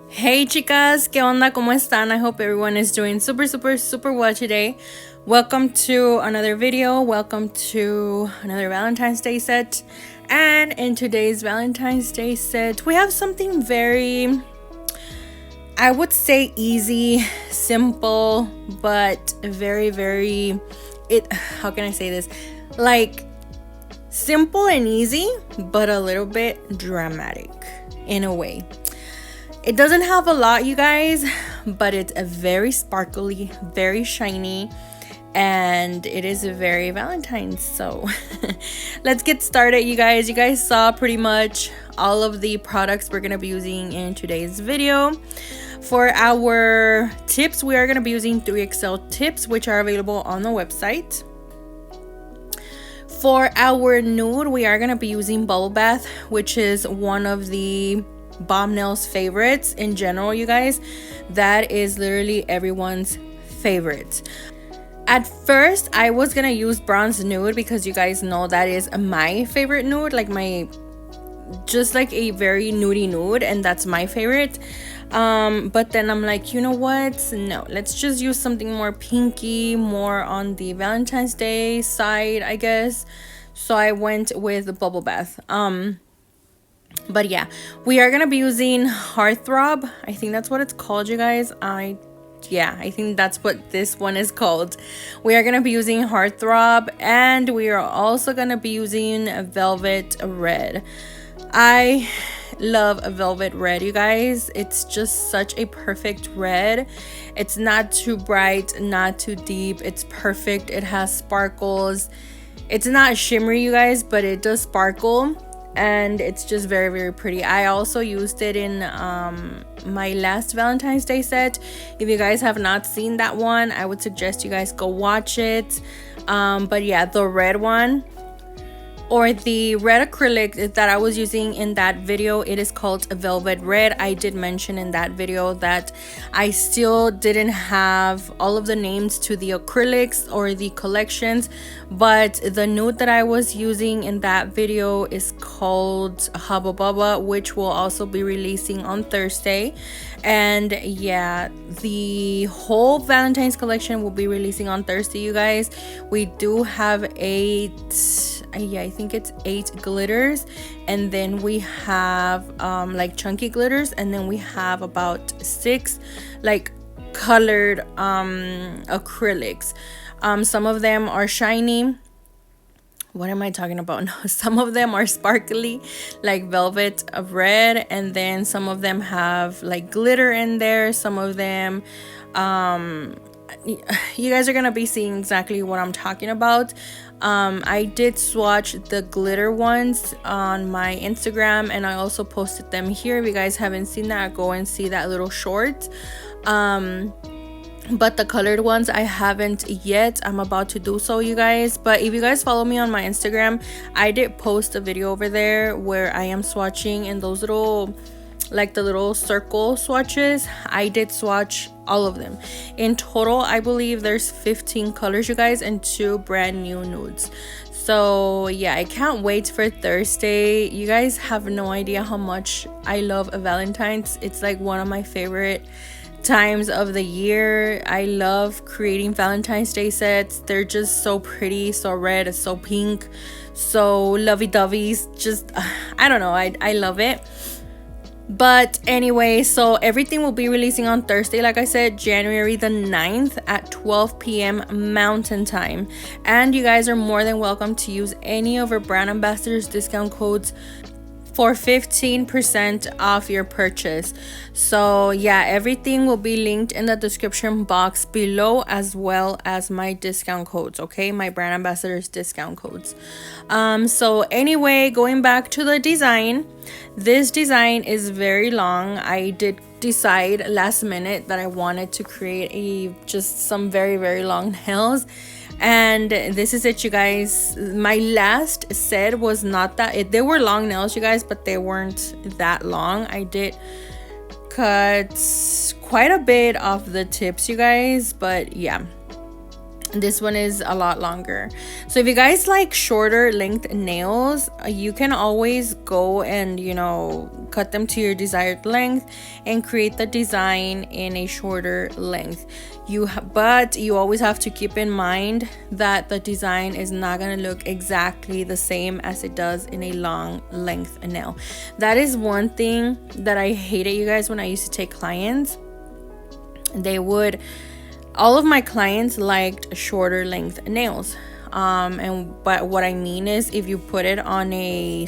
Hey chicas, ¿qué onda? ¿Cómo están? I hope everyone is doing super well today. Welcome to another video. Welcome to another Valentine's Day set. And in today's Valentine's Day set, we have something very, I would say, easy, simple, but very, how can I say this? Like, simple and easy, but a little bit dramatic in a way. It doesn't have a lot, you guys, but it's a very sparkly, very shiny, and it is a very Valentine's. So let's get started, you guys. You guys saw pretty much all of the products we're going to be using in today's video. For our tips, we are going to be using 3XL tips, which are available on the website. For our nude, we are going to be using Bubble Bath, which is one of the BOMBNAILZ favorites in general, you guys. That is literally everyone's favorite. At first, I was gonna use Bronze Nude because you guys know that is my favorite nude, like just like a very nudie nude, and that's my favorite. But then I'm like, you know what? No, let's just use something more pinky, more on the Valentine's Day side, I guess. So I went with Bubble Bath. But yeah, we are gonna be using Heartthrob. I think that's what it's called, you guys. I think that's what this one is called. We are gonna be using Heartthrob, and we are also gonna be using Velvet Red. I love a Velvet Red, you guys. It's just such a perfect red. It's not too bright, not too deep. It's perfect. It has sparkles. It's not shimmery, you guys, but it does sparkle. And it's just very pretty. I also used it in my last Valentine's Day set. If you guys have not seen that one, I would suggest you guys go watch it. But yeah, the red one, or the red acrylic that I was using in that video, it is called Velvet Red. I did mention in that video that I still didn't have all of the names to the acrylics or the collections, but the nude that I was using in that video is called Hubba Bubba, which will also be releasing on Thursday. And yeah, the whole Valentine's collection will be releasing on Thursday, you guys. We do have 8, I think it's 8 glitters, and then we have like chunky glitters, and then we have about 6 like colored acrylics. Some of them are shiny. What am I talking about? No, some of them are sparkly, like Velvet of Red, and then some of them have like glitter in there. Some of them, you guys are gonna be seeing exactly what I'm talking about. I did swatch the glitter ones on my Instagram, and I also posted them here. If you guys haven't seen that, go and see that little short. But the colored ones I haven't yet. I'm about to do so, you guys. But if you guys follow me on my Instagram, I did post a video over there where I am swatching in those little, like the little circle swatches. I did swatch all of them. In total, I believe there's 15 colors, you guys, and 2 brand new nudes. So yeah, I can't wait for Thursday. You guys have no idea how much I love a Valentine's. It's like one of my favorite times of the year. I love creating Valentine's Day sets. They're just so pretty, so red, so pink, so lovey-dovey. Just I don't know, I love it. But anyway, so everything will be releasing on Thursday, like I said, January the 9th at 12 p.m. Mountain Time. And you guys are more than welcome to use any of our brand ambassadors discount codes for 15% off your purchase. So yeah, everything will be linked in the description box below, as well as my discount codes, okay, my brand ambassadors discount codes. So anyway, going back to the design, this design is very long. I did decide last minute that I wanted to create just some very long nails, and this is it, you guys. My last set was not that, they were long nails, you guys, but they weren't that long. I did cut quite a bit of the tips, you guys, but yeah, this one is a lot longer. So if you guys like shorter length nails, you can always go and, you know, cut them to your desired length and create the design in a shorter length. But you always have to keep in mind that the design is not going to look exactly the same as it does in a long length nail. That is one thing that I hated, you guys, when I used to take clients. All of my clients liked shorter length nails. But what I mean is, if you put it on a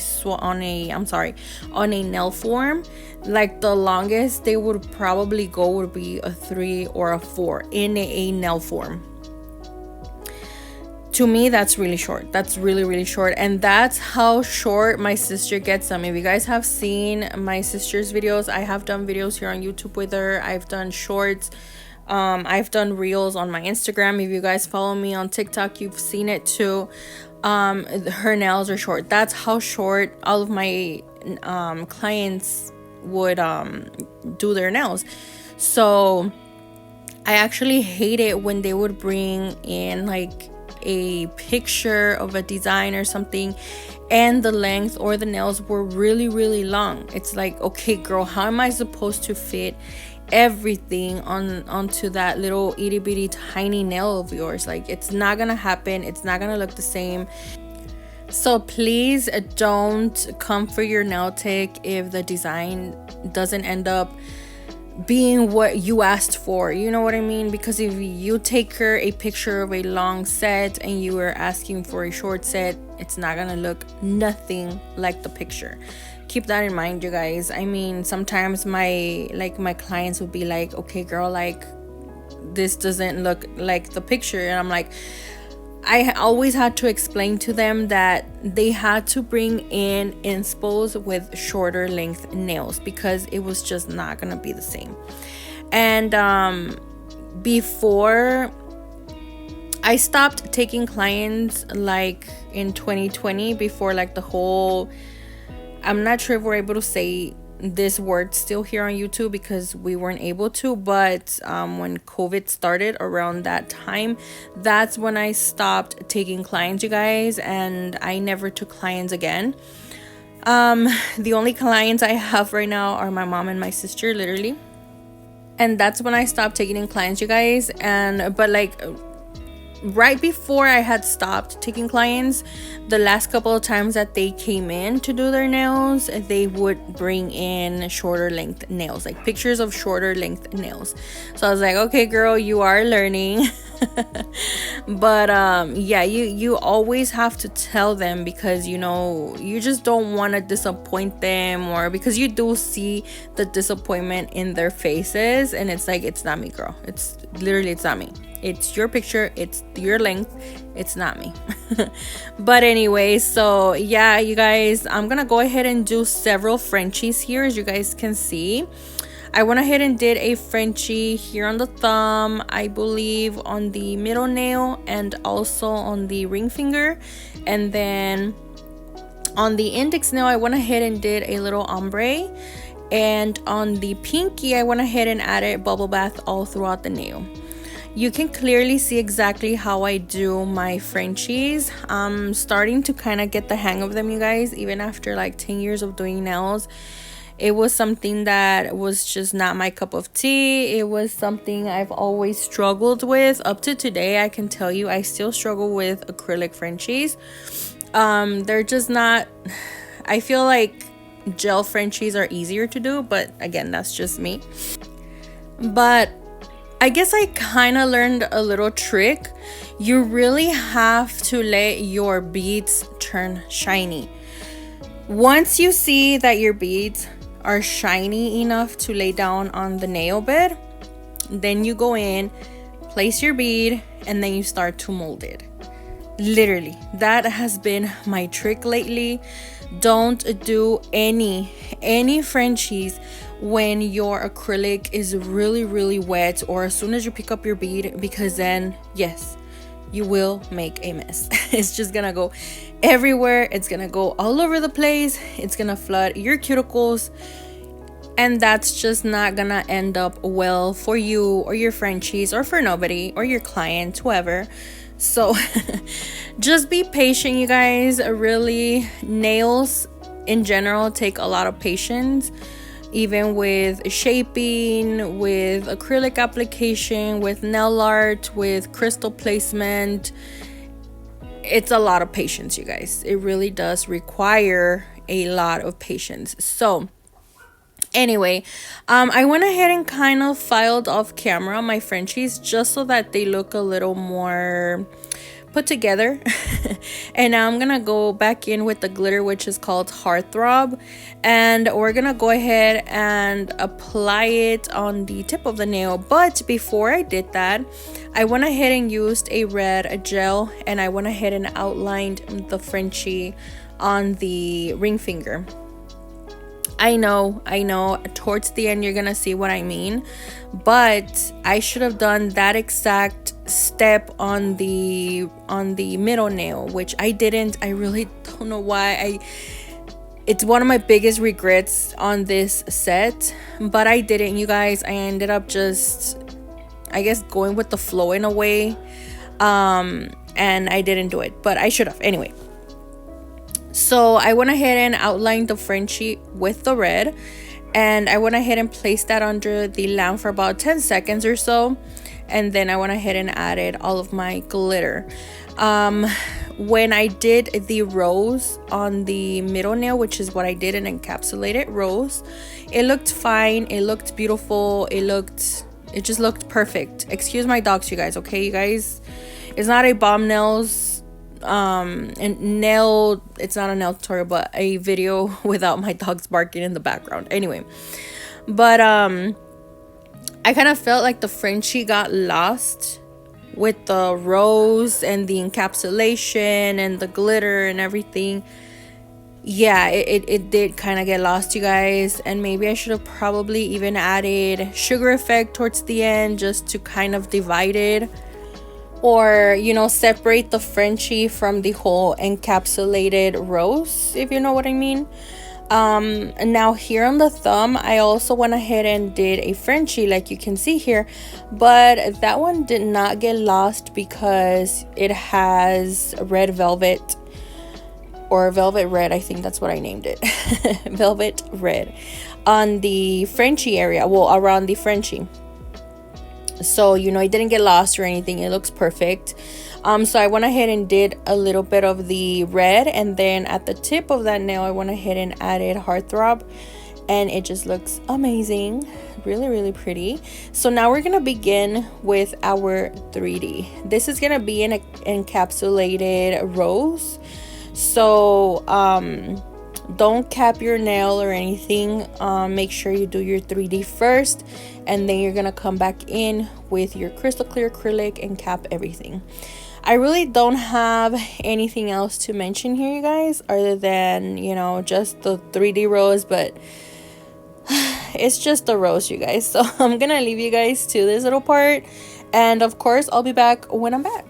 nail form, like the longest they would probably go would be a 3 or a 4 in a nail form. To me, that's really short. That's really short. And that's how short my sister gets them. If you guys have seen my sister's videos, I have done videos here on YouTube with her. I've done shorts. I've done reels on my Instagram. If you guys follow me on TikTok, you've seen it too. Her nails are short. That's how short all of my clients would do their nails. So I actually hate it when they would bring in like a picture of a design or something and the length or the nails were really long. It's like, okay girl, how am I supposed to fit everything onto that little itty bitty tiny nail of yours? Like, it's not gonna happen. It's not gonna look the same. So please don't come for your nail tech if the design doesn't end up being what you asked for, you know what I mean? Because if you take her a picture of a long set and you were asking for a short set, it's not gonna look nothing like the picture. Keep that in mind, you guys. I mean, sometimes my clients would be like, okay girl, like this doesn't look like the picture, and I'm like, I always had to explain to them that they had to bring in inspos with shorter length nails because it was just not gonna be the same. And before I stopped taking clients, like in 2020, before like the whole, I'm not sure if we're able to say this word still here on YouTube because we weren't able to, but when COVID started around that time, that's when I stopped taking clients, you guys, and I never took clients again. The only clients I have right now are my mom and my sister, literally, and that's when I stopped taking in clients, you guys. But like right before I had stopped taking clients, the last couple of times that they came in to do their nails, they would bring in shorter length nails, like pictures of shorter length nails. So I was like, okay girl, you are learning. But yeah, you always have to tell them, because you know, you just don't want to disappoint them, or because you do see the disappointment in their faces, and it's like, it's not me girl, it's literally, it's not me. It's your picture, it's your length, it's not me. But anyway, so yeah, you guys, I'm gonna go ahead and do several Frenchies here. As you guys can see, I went ahead and did a Frenchie here on the thumb, I believe on the middle nail, and also on the ring finger. And then on the index nail, I went ahead and did a little ombre. And on the pinky, I went ahead and added bubble bath all throughout the nail. You can clearly see exactly how I do my Frenchies. I'm starting to kind of get the hang of them, you guys, even after like 10 years of doing nails. It was something that was just not my cup of tea. It was something I've always struggled with. Up to today, I can tell you I still struggle with acrylic Frenchies. They're just not, I feel like gel Frenchies are easier to do, but again, that's just me. But I guess I kind of learned a little trick. You really have to let your beads turn shiny. Once you see that your beads are shiny enough to lay down on the nail bed, then you go in, place your bead, and then you start to mold it. Literally, that has been my trick lately. Don't do any Frenchies when your acrylic is really wet, or as soon as you pick up your bead, because then yes, you will make a mess. It's just gonna go everywhere. It's gonna go all over the place. It's gonna flood your cuticles. and that's just not gonna end up well for you or your Frenchies or for nobody or your client, whoever. So just be patient, you guys. Really, nails in general take a lot of patience, even with shaping, with acrylic application, with nail art, with crystal placement. It's a lot of patience, you guys. It really does require a lot of patience. So anyway, I went ahead and kind of filed off camera my Frenchies just so that they look a little more put together. And now I'm gonna go back in with the glitter, which is called Heartthrob, and we're gonna go ahead and apply it on the tip of the nail. But before I did that, I went ahead and used a red gel, and I went ahead and outlined the Frenchie on the ring finger. I know, towards the end you're gonna see what I mean, but I should have done that exact step on the middle nail, which I didn't. I really don't know why. It's one of my biggest regrets on this set, but I didn't, you guys. I ended up just, I guess, going with the flow in a way, and I didn't do it, but I should have anyway. So I went ahead and outlined the Frenchie with the red, and I went ahead and placed that under the lamp for about 10 seconds or so, and then I went ahead and added all of my glitter. When I did the rose on the middle nail, which is what I did, an encapsulated rose, it looked fine, it looked beautiful, it just looked perfect. Excuse my dogs, you guys, okay? You guys, it's not a BOMBNAILZ and nail, it's not a nail tutorial, but a video without my dogs barking in the background. Anyway, but I kind of felt like the Frenchie got lost with the rose and the encapsulation and the glitter and everything. Yeah, it did kind of get lost, you guys, and maybe I should have probably even added sugar effect towards the end just to kind of divide it, or, you know, separate the Frenchie from the whole encapsulated rose, if you know what I mean. And now here on the thumb, I also went ahead and did a Frenchie, like you can see here, but that one did not get lost because it has red velvet, or velvet red, I think that's what I named it. Velvet red on the Frenchie area, well, around the Frenchie. So, you know, it didn't get lost or anything. It looks perfect. So I went ahead and did a little bit of the red, and then at the tip of that nail I went ahead and added Heartthrob, and it just looks amazing. Really, really pretty. So now we're gonna begin with our 3D. This is gonna be an encapsulated rose. So don't cap your nail or anything. Make sure you do your 3D first, and then you're gonna come back in with your crystal clear acrylic and cap everything. I really don't have anything else to mention here, you guys, other than, you know, just the 3D rose, but it's just a rose, you guys. So I'm gonna leave you guys to this little part, and of course I'll be back when I'm back.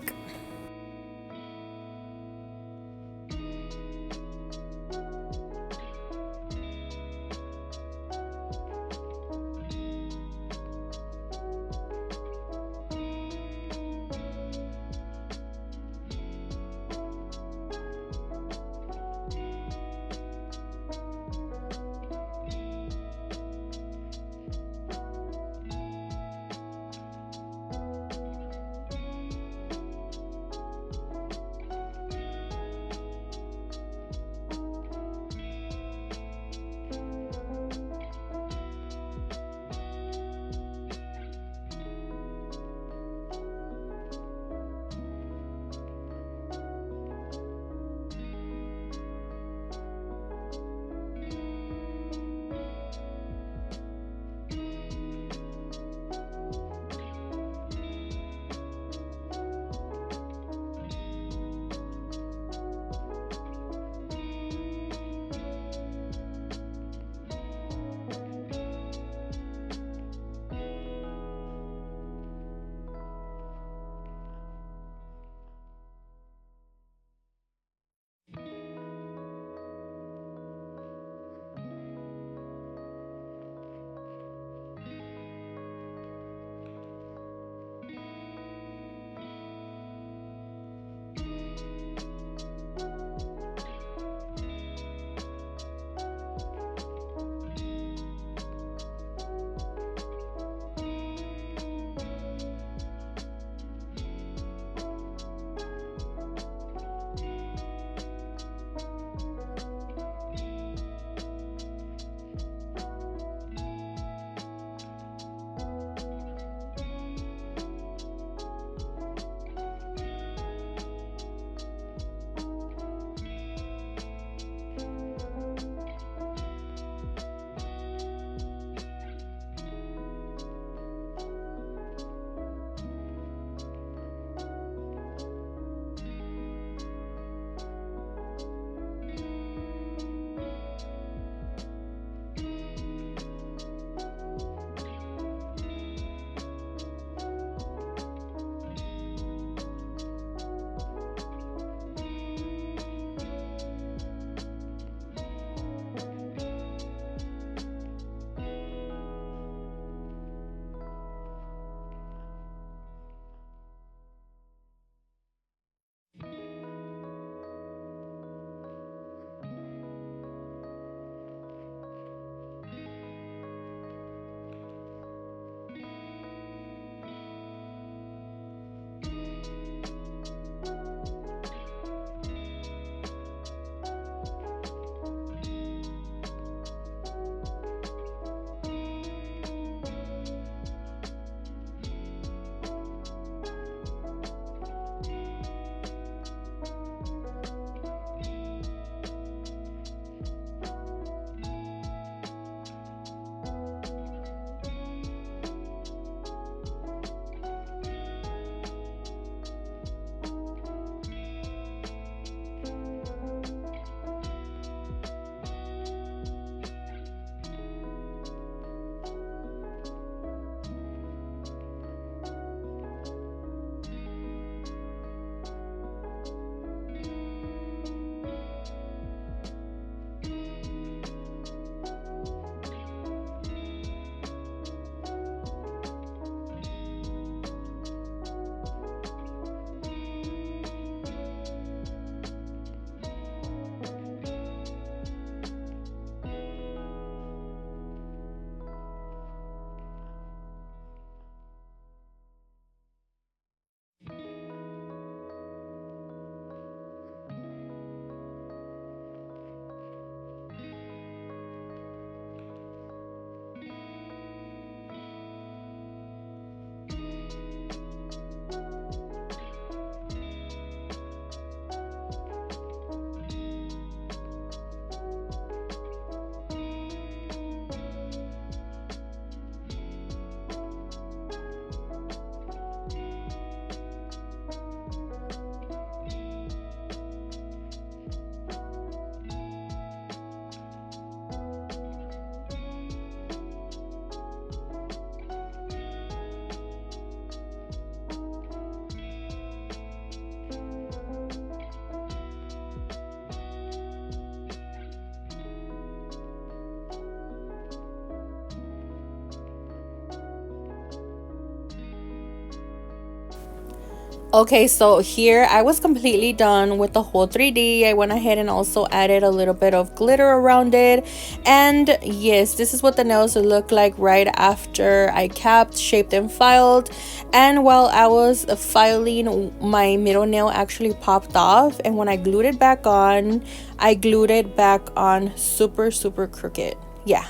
Okay, so here I was completely done with the whole 3D. I went ahead and also added a little bit of glitter around it. And yes, this is what the nails look like right after I capped, shaped, and filed. And while I was filing, my middle nail actually popped off. And when I glued it back on, I glued it back on super, super crooked. Yeah,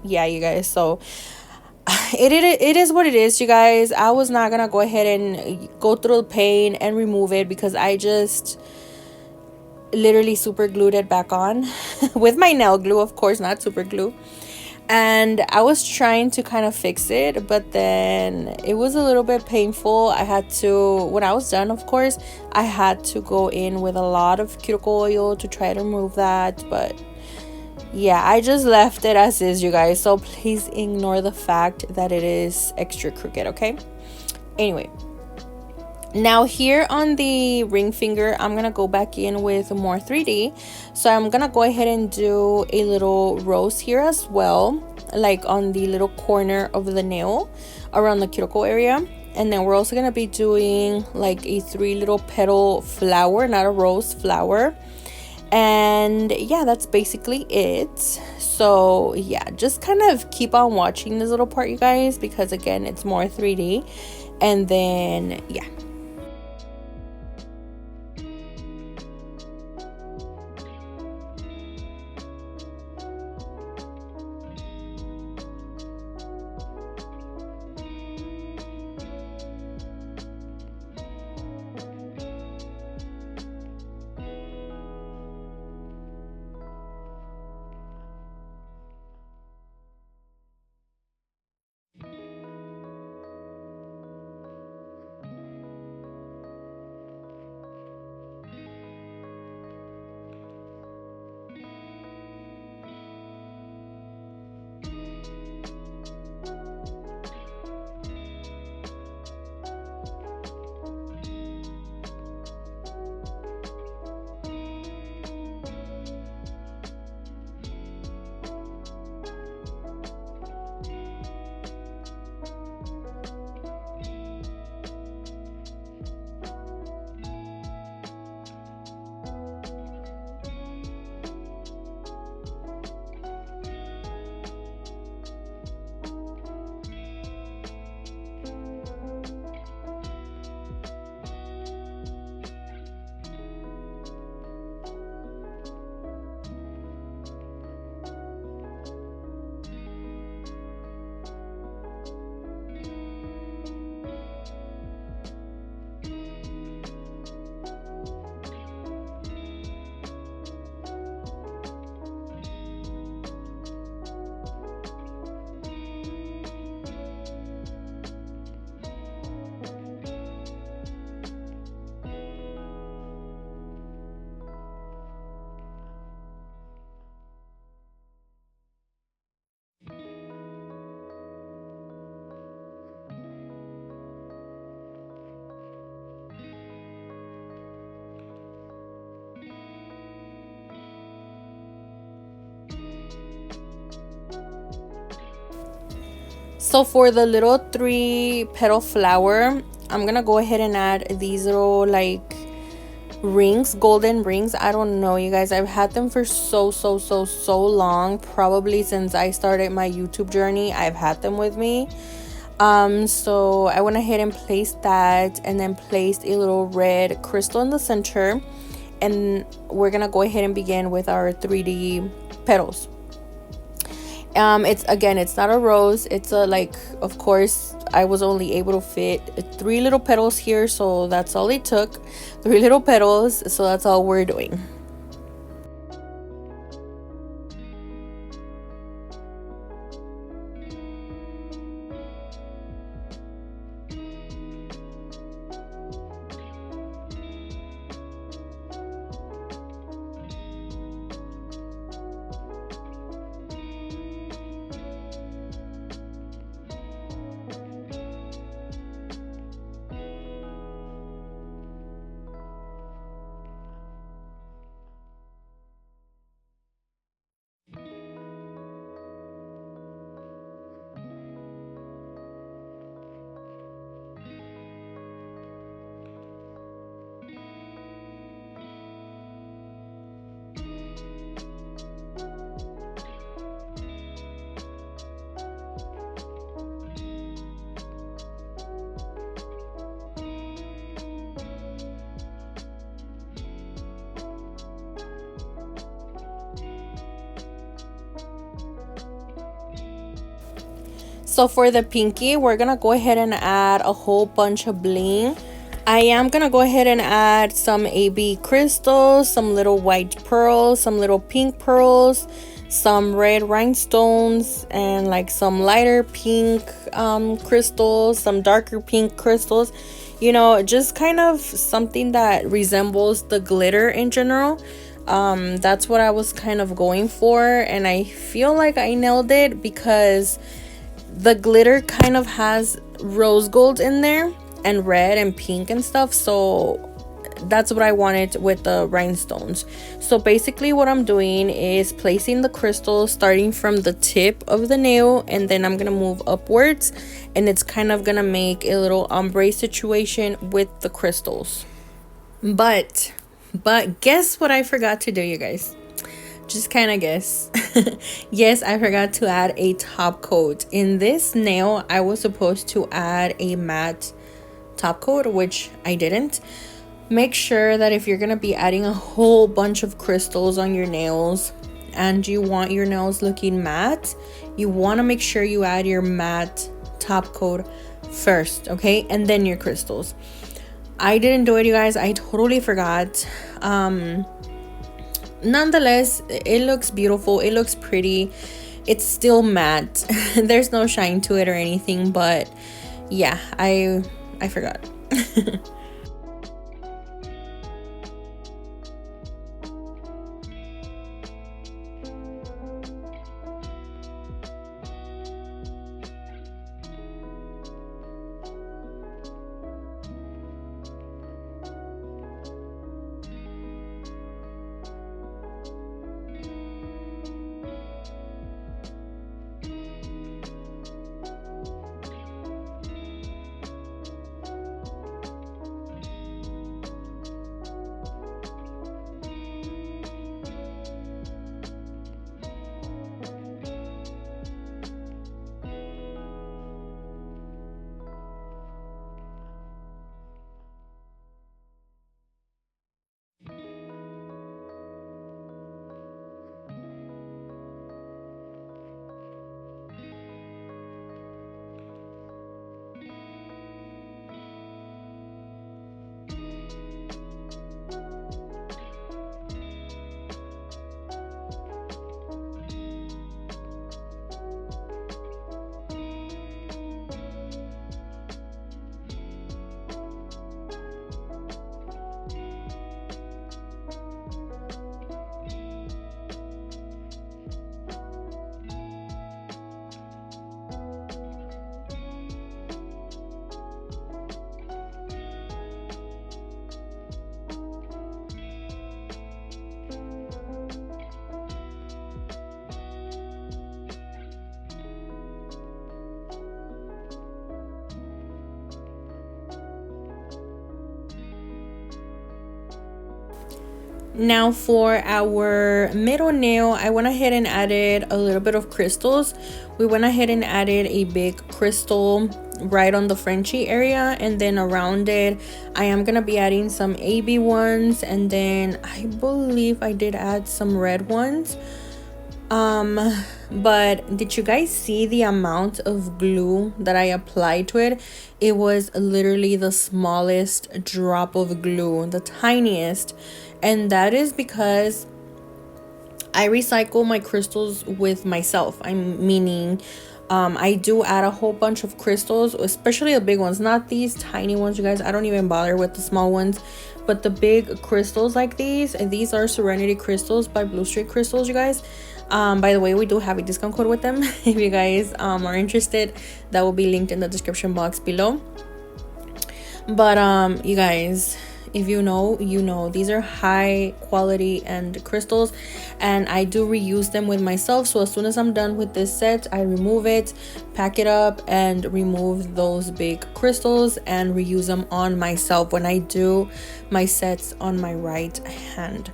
you guys. So it is what it is, you guys. I was not gonna go ahead and go through the pain and remove it because I just literally super glued it back on with my nail glue, of course, not super glue. And I was trying to kind of fix it, but then it was a little bit painful. I had to, when I was done, of course, I had to go in with a lot of cuticle oil to try to remove that. But yeah, I just left it as is, you guys, so please ignore the fact that it is extra crooked, okay? Anyway, now here on the ring finger, I'm gonna go back in with more 3D. So I'm gonna go ahead and do a little rose here as well, like on the little corner of the nail around the cuticle area. And then we're also gonna be doing like a 3 little petal flower, not a rose, flower. And yeah, that's basically it. So yeah, just kind of keep on watching this little part, you guys, because again, it's more 3D. And then yeah. So for the little 3 petal flower, I'm gonna go ahead and add these little like rings, golden rings. I don't know, you guys, I've had them for so long, probably since I started my YouTube journey. I've had them with me. So I went ahead and placed that, and then placed a little red crystal in the center, and we're gonna go ahead and begin with our 3D petals. It's not a rose, it's a, like, of course I was only able to fit 3 little petals here, so that's all it took, 3 little petals, so that's all we're doing. So for the pinky, we're gonna go ahead and add a whole bunch of bling. I am gonna go ahead and add some AB crystals, some little white pearls, some little pink pearls, some red rhinestones, and like some lighter pink crystals, some darker pink crystals. You know, just kind of something that resembles the glitter in general. That's what I was kind of going for, and I feel like I nailed it because the glitter kind of has rose gold in there and red and pink and stuff, so that's what I wanted with the rhinestones. So basically what I'm doing is placing the crystals starting from the tip of the nail, and then I'm gonna move upwards, and it's kind of gonna make a little ombre situation with the crystals. But guess what I forgot to do, you guys? Just kind of guess. Yes, I forgot to add a top coat. In this nail, I was supposed to add a matte top coat, which I didn't. Make sure that if you're gonna be adding a whole bunch of crystals on your nails and you want your nails looking matte, you want to make sure you add your matte top coat first, okay, and then your crystals. I didn't do it, you guys. I totally forgot. Nonetheless, it looks beautiful, it looks pretty, it's still matte. There's no shine to it or anything, but yeah, I forgot. Now for our middle nail, I went ahead and added a little bit of crystals. We went ahead and added a big crystal right on the Frenchy area, and then around it I am gonna be adding some AB ones, and then I believe I did add some red ones. But did you guys see the amount of glue that I applied to it? It was literally the smallest drop of glue, the tiniest, and that is because I recycle my crystals with myself. I'm meaning I do add a whole bunch of crystals, especially the big ones, not these tiny ones, you guys. I don't even bother with the small ones, but the big crystals like these, and these are Serenity crystals by Bluestreak Crystals, you guys. By the way, we do have a discount code with them. If you guys are interested, that will be linked in the description box below. But you guys, if you know, you know, these are high quality and crystals, and I do reuse them with myself. So as soon as I'm done with this set, I remove it, pack it up, and remove those big crystals and reuse them on myself when I do my sets on my right hand.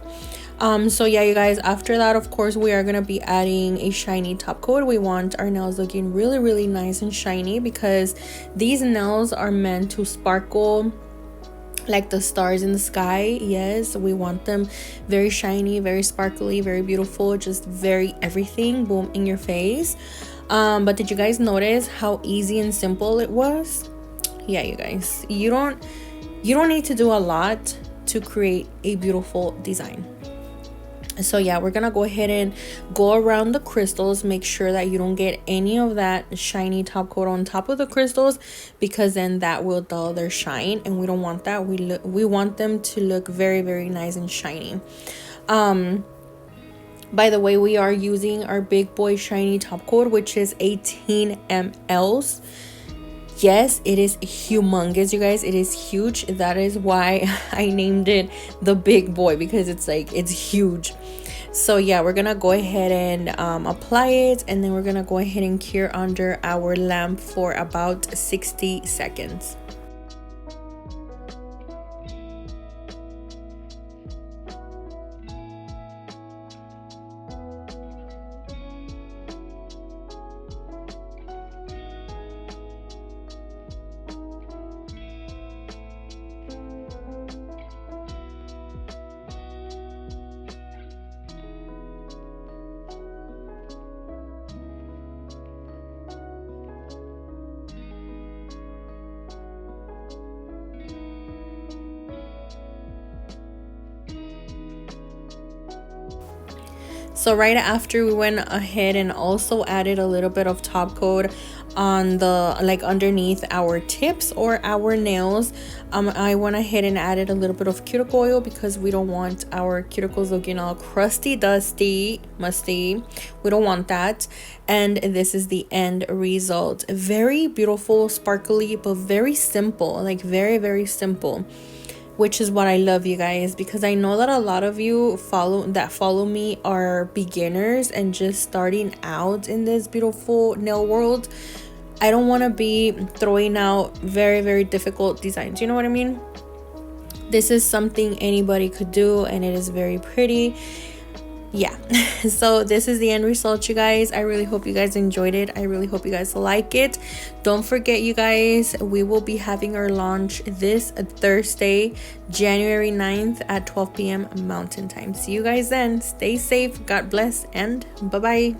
So yeah, you guys, after that, of course, we are gonna be adding a shiny top coat. We want our nails looking really, really nice and shiny because these nails are meant to sparkle like the stars in the sky. Yes, we want them very shiny, very sparkly, very beautiful, just very everything, boom, in your face. But did you guys notice how easy and simple it was? Yeah, you guys, you don't need to do a lot to create a beautiful design. So yeah, we're gonna go ahead and go around the crystals. Make sure that you don't get any of that shiny top coat on top of the crystals, because then that will dull their shine, and we don't want that. We want them to look very, very nice and shiny. By the way, we are using our big boy shiny top coat, which is 18 mLs. Yes, it is humongous, you guys. It is huge. That is why I named it the big boy, because it's huge. So yeah, we're gonna go ahead and apply it, and then we're gonna go ahead and cure under our lamp for about 60 seconds. So right after, we went ahead and also added a little bit of top coat on the, like, underneath our tips or our nails. I went ahead and added a little bit of cuticle oil, because we don't want our cuticles looking all crusty, dusty, musty. We don't want that. And this is the end result. Very beautiful, sparkly, but very simple, like very, very simple, which is what I love, you guys, because I know that a lot of you follow me are beginners and just starting out in this beautiful nail world. I don't want to be throwing out very, very difficult designs, you know what I mean? This is something anybody could do, and it is very pretty. Yeah, so this is the end result, you guys. I really hope you guys enjoyed it. I really hope you guys like it. Don't forget, you guys, we will be having our launch this Thursday, January 9th at 12 p.m. Mountain Time. See you guys then. Stay safe, God bless, and bye-bye.